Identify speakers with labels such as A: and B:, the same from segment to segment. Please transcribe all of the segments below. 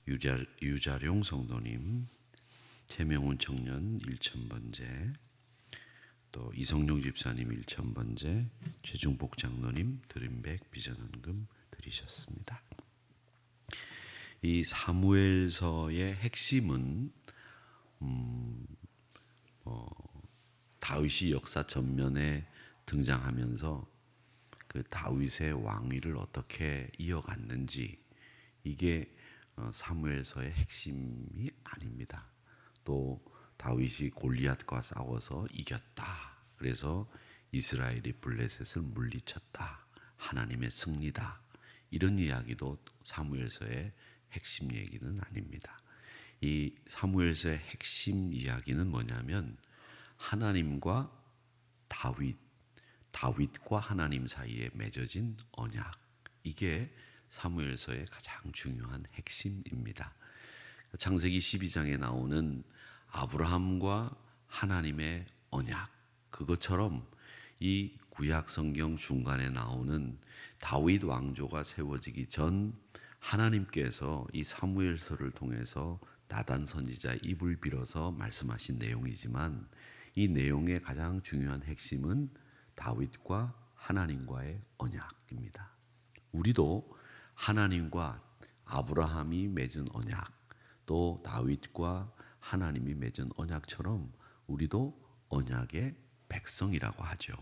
A: 유자룡 성도님, 최명훈 청년 1000번째, 또 이성룡 집사님 1000번째, 최중복 장로님 드림백 비전헌금 드리셨습니다. 이 사무엘서의 핵심은 다윗이 역사 전면에 등장하면서 그 다윗의 왕위를 어떻게 이어갔는지, 이게 사무엘서의 핵심이 아닙니다. 또 다윗이 골리앗과 싸워서 이겼다. 그래서 이스라엘이 블레셋을 물리쳤다. 하나님의 승리다. 이런 이야기도 사무엘서의 핵심 얘기는 아닙니다. 이 사무엘서의 핵심 이야기는 뭐냐면 하나님과 다윗과 하나님 사이에 맺어진 언약, 이게 사무엘서의 가장 중요한 핵심입니다. 창세기 12장에 나오는 아브라함과 하나님의 언약, 그것처럼 이 구약 성경 중간에 나오는 다윗 왕조가 세워지기 전 하나님께서 이 사무엘서를 통해서 나단 선지자의 입을 빌어서 말씀하신 내용이지만, 이 내용의 가장 중요한 핵심은 다윗과 하나님과의 언약입니다. 우리도 하나님과 아브라함이 맺은 언약, 또 다윗과 하나님이 맺은 언약처럼 우리도 언약의 백성이라고 하죠.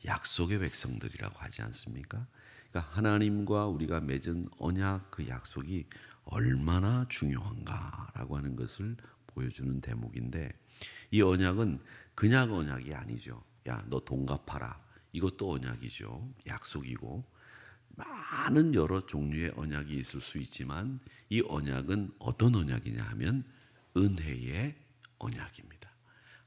A: 약속의 백성들이라고 하지 않습니까? 그러니까 하나님과 우리가 맺은 언약, 그 약속이 얼마나 중요한가라고 하는 것을 보여주는 대목인데, 이 언약은 그냥 언약이 아니죠. 야, 너 돈 갚아라. 이것도 언약이죠. 약속이고, 많은 여러 종류의 언약이 있을 수 있지만 이 언약은 어떤 언약이냐 하면 은혜의 언약입니다.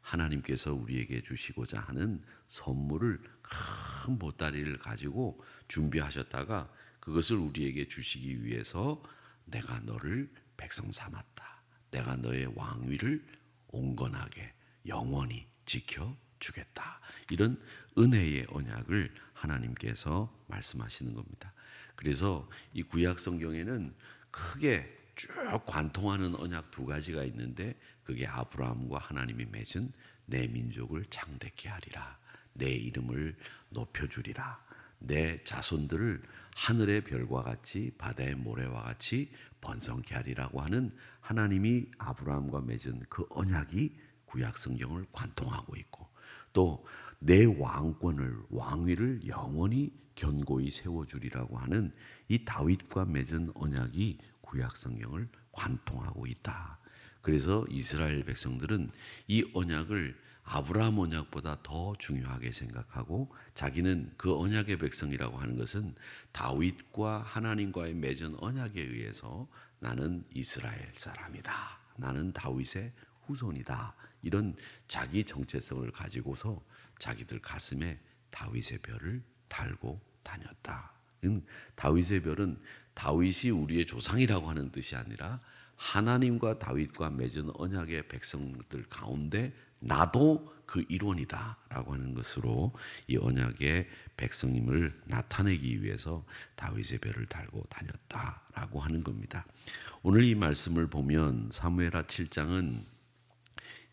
A: 하나님께서 우리에게 주시고자 하는 선물을, 큰 보따리를 가지고 준비하셨다가 그것을 우리에게 주시기 위해서 내가 너를 백성 삼았다. 내가 너의 왕위를 온건하게 영원히 지켜주겠다. 이런 은혜의 언약을 하나님께서 말씀하시는 겁니다. 그래서 이 구약 성경에는 크게 쭉 관통하는 언약 두 가지가 있는데, 그게 아브라함과 하나님이 맺은 내 민족을 창대케 하리라, 내 이름을 높여주리라, 내 자손들을 하늘의 별과 같이 바다의 모래와 같이 번성케 하리라고 하는 하나님이 아브라함과 맺은 그 언약이 구약 성경을 관통하고 있고, 또 내 왕위를 영원히 견고히 세워주리라고 하는 이 다윗과 맺은 언약이 구약 성경을 관통하고 있다. 그래서 이스라엘 백성들은 이 언약을 아브라함 언약보다 더 중요하게 생각하고, 자기는 그 언약의 백성이라고 하는 것은 다윗과 하나님과의 맺은 언약에 의해서 나는 이스라엘 사람이다, 나는 다윗의 후손이다, 이런 자기 정체성을 가지고서 자기들 가슴에 다윗의 별을 달고 다녔다. 다윗의 별은 다윗이 우리의 조상이라고 하는 뜻이 아니라 하나님과 다윗과 맺은 언약의 백성들 가운데 나도 그 일원이다 라고 하는 것으로 이 언약의 백성임을 나타내기 위해서 다윗의 별을 달고 다녔다라고 하는 겁니다. 오늘 이 말씀을 보면 사무엘하 7장은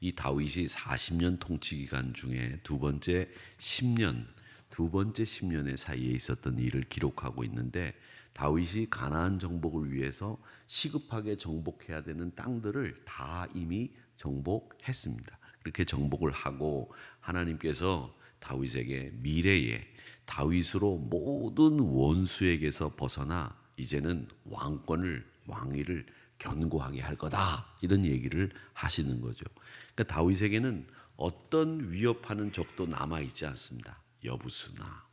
A: 이 다윗이 40년 통치 기간 중에 두 번째 10년의 사이에 있었던 일을 기록하고 있는데, 다윗이 가나안 정복을 위해서 시급하게 정복해야 되는 땅들을 다 이미 정복했습니다. 그렇게 정복을 하고 하나님께서 다윗에게 미래에 다윗으로 모든 원수에게서 벗어나 이제는 왕위를 견고하게 할 거다, 이런 얘기를 하시는 거죠. 그러니까 다윗에게는 어떤 위협하는 적도 남아있지 않습니다. 여부수나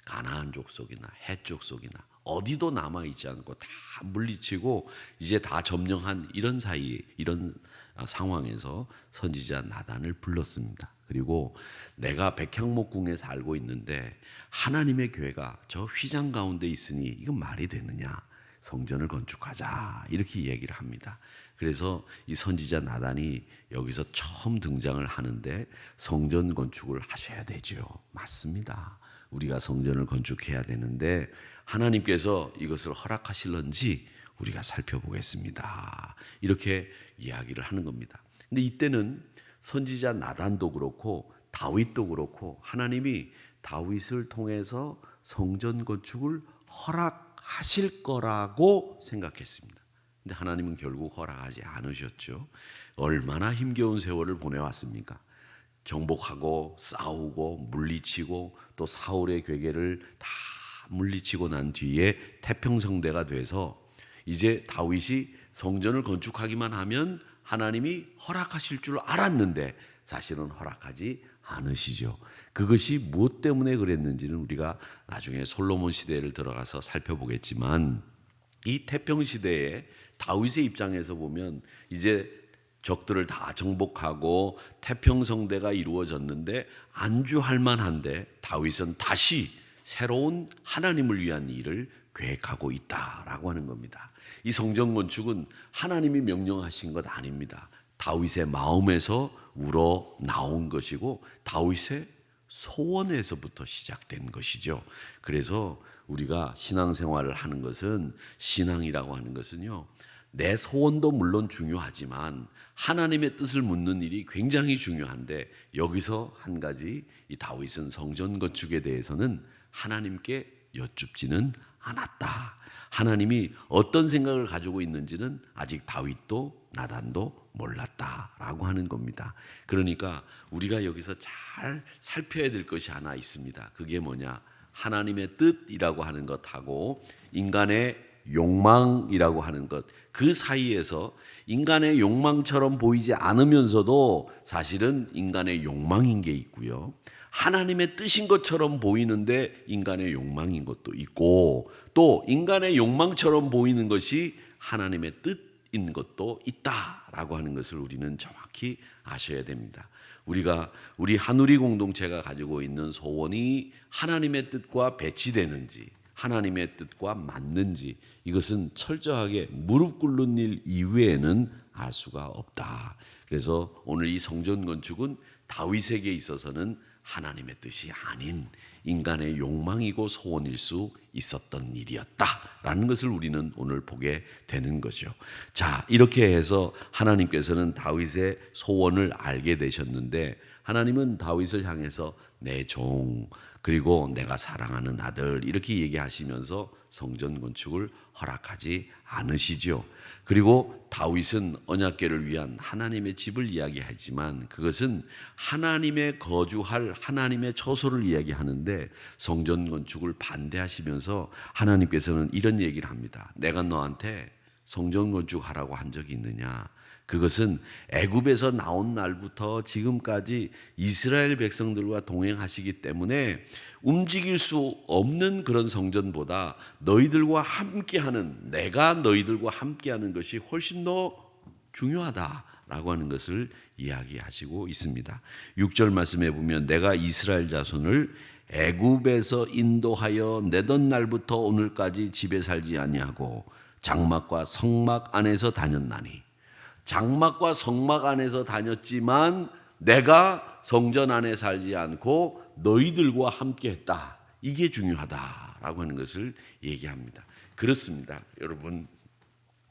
A: 가나안 족속이나 헷 족속이나 어디도 남아있지 않고 다 물리치고 이제 다 점령한 이런 상황에서 선지자 나단을 불렀습니다. 그리고 내가 백향목궁에 살고 있는데 하나님의 교회가 저 휘장 가운데 있으니 이건 말이 되느냐, 성전을 건축하자, 이렇게 얘기를 합니다. 그래서 이 선지자 나단이 여기서 처음 등장을 하는데, 성전 건축을 하셔야 되죠. 맞습니다. 우리가 성전을 건축해야 되는데 하나님께서 이것을 허락하실런지 우리가 살펴보겠습니다. 이렇게 이야기를 하는 겁니다. 근데 이때는 선지자 나단도 그렇고 다윗도 그렇고 하나님이 다윗을 통해서 성전 건축을 허락하실 거라고 생각했습니다. 근데 하나님은 결국 허락하지 않으셨죠. 얼마나 힘겨운 세월을 보내왔습니까? 정복하고 싸우고 물리치고 또 사울의 괴계를 다 물리치고 난 뒤에 태평성대가 돼서 이제 다윗이 성전을 건축하기만 하면 하나님이 허락하실 줄 알았는데 사실은 허락하지 않으시죠. 그것이 무엇 때문에 그랬는지는 우리가 나중에 솔로몬 시대를 들어가서 살펴보겠지만 이 태평시대에 다윗의 입장에서 보면 이제 적들을 다 정복하고 태평성대가 이루어졌는데 안주할 만한데 다윗은 다시 새로운 하나님을 위한 일을 계획하고 있다라고 하는 겁니다. 이 성전 건축은 하나님이 명령하신 것 아닙니다. 다윗의 마음에서 우러 나온 것이고 다윗의 소원에서부터 시작된 것이죠. 그래서 우리가 신앙생활을 하는 것은, 신앙이라고 하는 것은요, 내 소원도 물론 중요하지만 하나님의 뜻을 묻는 일이 굉장히 중요한데, 여기서 한 가지, 이 다윗은 성전 건축에 대해서는 하나님께 여쭙지는 않았다. 하나님이 어떤 생각을 가지고 있는지는 아직 다윗도 나단도 몰랐다라고 하는 겁니다. 그러니까 우리가 여기서 잘 살펴야 될 것이 하나 있습니다. 그게 뭐냐? 하나님의 뜻이라고 하는 것하고 인간의 욕망이라고 하는 것, 그 사이에서 인간의 욕망처럼 보이지 않으면서도 사실은 인간의 욕망인 게 있고요, 하나님의 뜻인 것처럼 보이는데 인간의 욕망인 것도 있고, 또 인간의 욕망처럼 보이는 것이 하나님의 뜻인 것도 있다라고 하는 것을 우리는 정확히 아셔야 됩니다. 우리 한우리 공동체가 가지고 있는 소원이 하나님의 뜻과 배치되는지, 하나님의 뜻과 맞는지, 이것은 철저하게 무릎 꿇는 일 이외에는 알 수가 없다. 그래서 오늘 이 성전 건축은 다윗에게 있어서는 하나님의 뜻이 아닌 인간의 욕망이고 소원일 수 있었던 일이었다라는 것을 우리는 오늘 보게 되는 거죠. 자, 이렇게 해서 하나님께서는 다윗의 소원을 알게 되셨는데, 하나님은 다윗을 향해서 내 종, 그리고 내가 사랑하는 아들, 이렇게 얘기하시면서 성전 건축을 허락하지 않으시죠. 그리고 다윗은 언약궤를 위한 하나님의 집을 이야기하지만 그것은 하나님의 거주할 하나님의 처소를 이야기하는데, 성전 건축을 반대하시면서 하나님께서는 이런 얘기를 합니다. 내가 너한테 성전 건축하라고 한 적이 있느냐? 그것은 애굽에서 나온 날부터 지금까지 이스라엘 백성들과 동행하시기 때문에 움직일 수 없는 그런 성전보다 너희들과 함께하는, 내가 너희들과 함께하는 것이 훨씬 더 중요하다라고 하는 것을 이야기하시고 있습니다. 6절 말씀에 보면 내가 이스라엘 자손을 애굽에서 인도하여 내던 날부터 오늘까지 집에 살지 아니하고 장막과 성막 안에서 다녔나니, 장막과 성막 안에서 다녔지만 내가 성전 안에 살지 않고 너희들과 함께 했다. 이게 중요하다라고 하는 것을 얘기합니다. 그렇습니다. 여러분,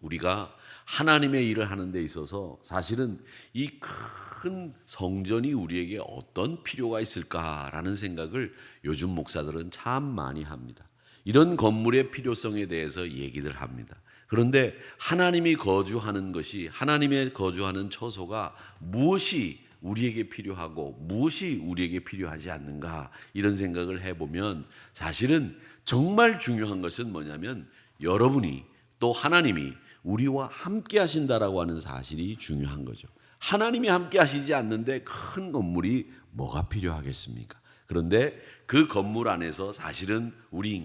A: 우리가 하나님의 일을 하는 데 있어서 사실은 이 큰 성전이 우리에게 어떤 필요가 있을까라는 생각을 요즘 목사들은 참 많이 합니다. 이런 건물의 필요성에 대해서 얘기를 합니다. 그런데 하나님이 거주하는 것이, 하나님의 거주하는 처소가 무엇이 우리에게 필요하고 무엇이 우리에게 필요하지 않는가, 이런 생각을 해보면 사실은 정말 중요한 것은 뭐냐면 여러분이, 또 하나님이 우리와 함께 하신다라고 하는 사실이 중요한 거죠. 하나님이 함께 하시지 않는데 큰 건물이 뭐가 필요하겠습니까? 그런데 그 건물 안에서 사실은 우리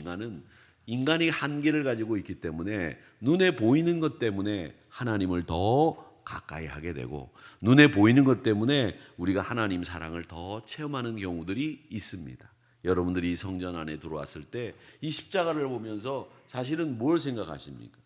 A: 인간이 한계를 가지고 있기 때문에 눈에 보이는 것 때문에 하나님을 더 가까이 하게 되고, 눈에 보이는 것 때문에 우리가 하나님 사랑을 더 체험하는 경우들이 있습니다. 여러분들이 성전 안에 들어왔을 때 이 십자가를 보면서 사실은 뭘 생각하십니까?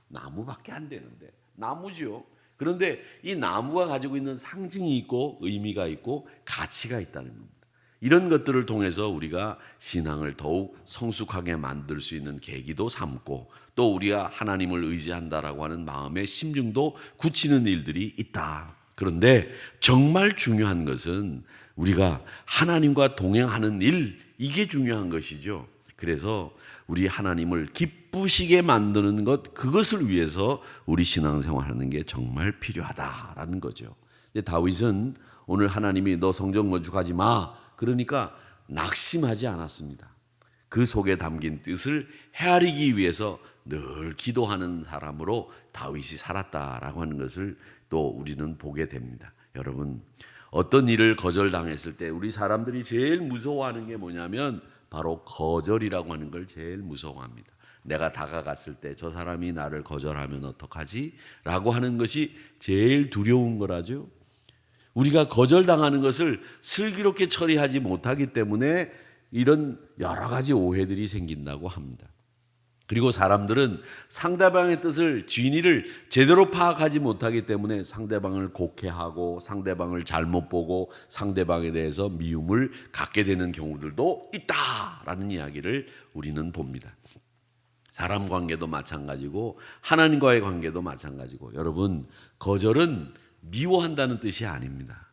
A: 나무밖에 안 되는데, 나무죠. 그런데 이 나무가 가지고 있는 상징이 있고 의미가 있고 가치가 있다는 겁니다. 이런 것들을 통해서 우리가 신앙을 더욱 성숙하게 만들 수 있는 계기도 삼고 또 우리가 하나님을 의지한다라고 하는 마음의 심중도 굳히는 일들이 있다. 그런데 정말 중요한 것은 우리가 하나님과 동행하는 일, 이게 중요한 것이죠. 그래서 우리 하나님을 기쁘시게 만드는 것, 그것을 위해서 우리 신앙생활하는 게 정말 필요하다라는 거죠. 다윗은 오늘 하나님이 너 성전 건축하지 마, 그러니까 낙심하지 않았습니다. 그 속에 담긴 뜻을 헤아리기 위해서 늘 기도하는 사람으로 다윗이 살았다라고 하는 것을 또 우리는 보게 됩니다. 여러분, 어떤 일을 거절당했을 때 우리 사람들이 제일 무서워하는 게 뭐냐면 바로 거절이라고 하는 걸 제일 무서워합니다. 내가 다가갔을 때 저 사람이 나를 거절하면 어떡하지? 라고 하는 것이 제일 두려운 거라죠. 우리가 거절당하는 것을 슬기롭게 처리하지 못하기 때문에 이런 여러 가지 오해들이 생긴다고 합니다. 그리고 사람들은 상대방의 뜻을, 진의를 제대로 파악하지 못하기 때문에 상대방을 곡해하고 상대방을 잘못 보고 상대방에 대해서 미움을 갖게 되는 경우들도 있다라는 이야기를 우리는 봅니다. 사람 관계도 마찬가지고 하나님과의 관계도 마찬가지고, 여러분, 거절은 미워한다는 뜻이 아닙니다.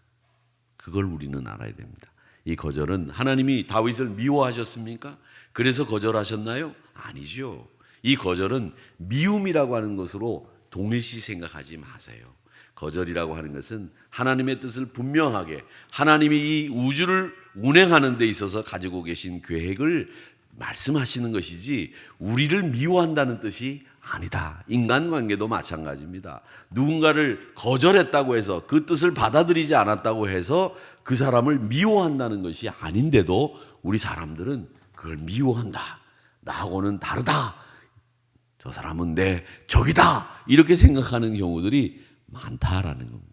A: 그걸 우리는 알아야 됩니다. 이 거절은 하나님이 다윗을 미워하셨습니까? 그래서 거절하셨나요? 아니죠. 이 거절은 미움이라고 하는 것으로 동일시 생각하지 마세요. 거절이라고 하는 것은 하나님의 뜻을 분명하게, 하나님이 이 우주를 운행하는 데 있어서 가지고 계신 계획을 말씀하시는 것이지 우리를 미워한다는 뜻이 아니다. 인간관계도 마찬가지입니다. 누군가를 거절했다고 해서 그 뜻을 받아들이지 않았다고 해서 그 사람을 미워한다는 것이 아닌데도 우리 사람들은 그걸 미워한다. 나하고는 다르다. 저 사람은 내 적이다. 이렇게 생각하는 경우들이 많다라는 겁니다.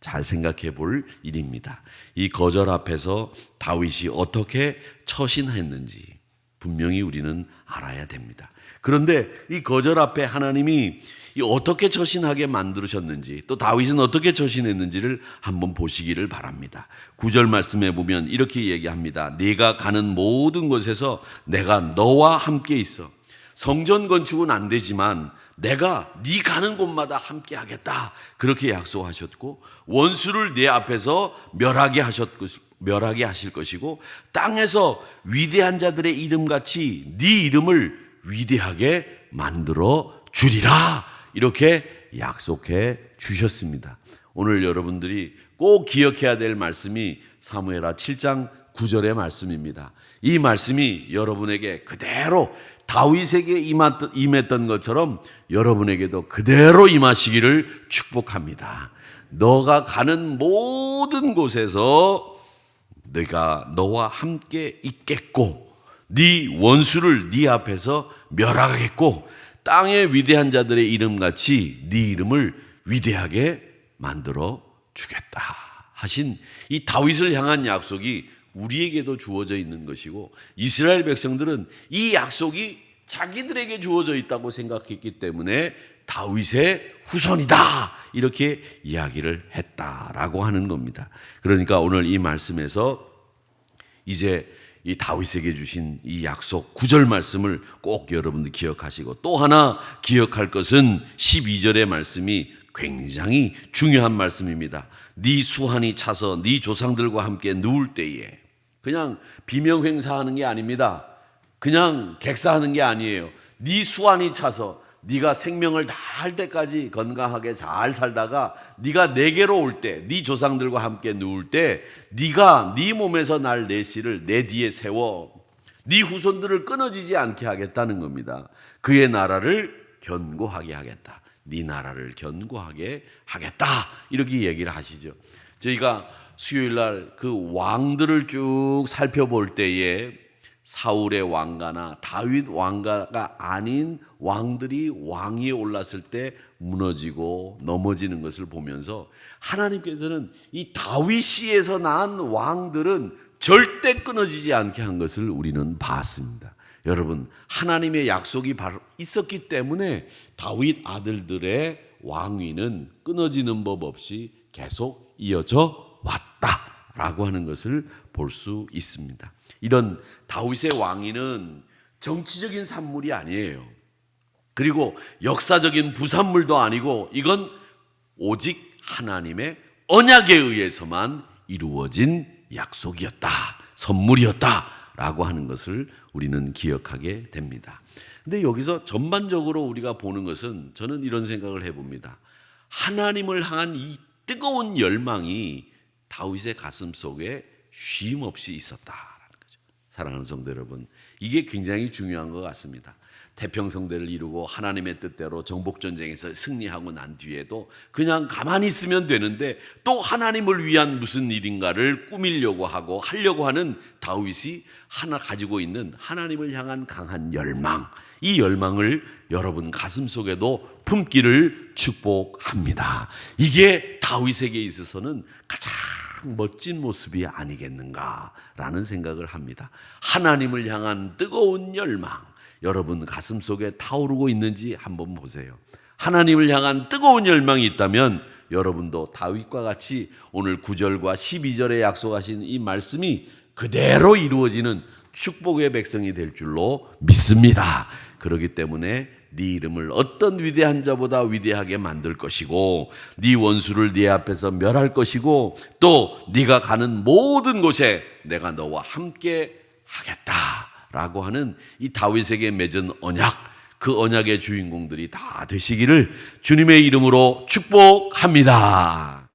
A: 잘 생각해 볼 일입니다. 이 거절 앞에서 다윗이 어떻게 처신했는지 분명히 우리는 알아야 됩니다. 그런데 이 거절 앞에 하나님이 어떻게 처신하게 만드셨는지, 또 다윗은 어떻게 처신했는지를 한번 보시기를 바랍니다. 9절 말씀에 보면 이렇게 얘기합니다. 네가 가는 모든 곳에서 내가 너와 함께 있어. 성전 건축은 안 되지만 내가 네 가는 곳마다 함께 하겠다, 그렇게 약속하셨고, 원수를 네 앞에서 멸하게 하실 것이고, 땅에서 위대한 자들의 이름같이 네 이름을 위대하게 만들어 주리라, 이렇게 약속해 주셨습니다. 오늘 여러분들이 꼭 기억해야 될 말씀이 사무엘하 7장 9절의 말씀입니다. 이 말씀이 여러분에게 그대로 다윗에게 임했던 것처럼 여러분에게도 그대로 임하시기를 축복합니다. 너가 가는 모든 곳에서 내가 너와 함께 있겠고, 네 원수를 네 앞에서 멸하겠고, 땅의 위대한 자들의 이름같이 네 이름을 위대하게 만들어 주겠다 하신 이 다윗을 향한 약속이 우리에게도 주어져 있는 것이고, 이스라엘 백성들은 이 약속이 자기들에게 주어져 있다고 생각했기 때문에 다윗의 후손이다, 이렇게 이야기를 했다라고 하는 겁니다. 그러니까 오늘 이 말씀에서 이제 이 다윗에게 주신 이 약속 9절 말씀을 꼭 여러분들 기억하시고, 또 하나 기억할 것은 12절의 말씀이 굉장히 중요한 말씀입니다. 네 수한이 차서 네 조상들과 함께 누울 때에, 그냥 비명 행사하는 게 아닙니다. 그냥 객사하는 게 아니에요. 네 수한이 차서 네가 생명을 다할 때까지 건강하게 잘 살다가 네가 내게로 올 때, 네 조상들과 함께 누울 때, 네가 네 몸에서 날 내 씨를 내 뒤에 세워 네 후손들을 끊어지지 않게 하겠다는 겁니다. 그의 나라를 견고하게 하겠다. 네 나라를 견고하게 하겠다, 이렇게 얘기를 하시죠. 저희가 수요일 날 그 왕들을 쭉 살펴볼 때에 사울의 왕가나 다윗 왕가가 아닌 왕들이 왕위에 올랐을 때 무너지고 넘어지는 것을 보면서 하나님께서는 이 다윗시에서 난 왕들은 절대 끊어지지 않게 한 것을 우리는 봤습니다. 여러분, 하나님의 약속이 바로 있었기 때문에 다윗 아들들의 왕위는 끊어지는 법 없이 계속 이어져 라고 하는 것을 볼 수 있습니다. 이런 다윗의 왕위는 정치적인 산물이 아니에요. 그리고 역사적인 부산물도 아니고 이건 오직 하나님의 언약에 의해서만 이루어진 약속이었다, 선물이었다라고 하는 것을 우리는 기억하게 됩니다. 근데 여기서 전반적으로 우리가 보는 것은 저는 이런 생각을 해봅니다. 하나님을 향한 이 뜨거운 열망이 다윗의 가슴 속에 쉼 없이 있었다라는 거죠. 사랑하는 성도 여러분, 이게 굉장히 중요한 것 같습니다. 태평성대를 이루고 하나님의 뜻대로 정복전쟁에서 승리하고 난 뒤에도 그냥 가만히 있으면 되는데 또 하나님을 위한 무슨 일인가를 꾸미려고 하고 하려고 하는 다윗이 하나 가지고 있는 하나님을 향한 강한 열망, 이 열망을 여러분 가슴 속에도 품기를 축복합니다. 이게 다윗에게 있어서는 가장 멋진 모습이 아니겠는가라는 생각을 합니다. 하나님을 향한 뜨거운 열망, 여러분 가슴 속에 타오르고 있는지 한번 보세요. 하나님을 향한 뜨거운 열망이 있다면 여러분도 다윗과 같이 오늘 9절과 12절에 약속하신 이 말씀이 그대로 이루어지는 축복의 백성이 될 줄로 믿습니다. 그렇기 때문에 네 이름을 어떤 위대한 자보다 위대하게 만들 것이고 네 원수를 네 앞에서 멸할 것이고 또 네가 가는 모든 곳에 내가 너와 함께 하겠다라고 하는 이 다윗에게 맺은 언약, 그 언약의 주인공들이 다 되시기를 주님의 이름으로 축복합니다.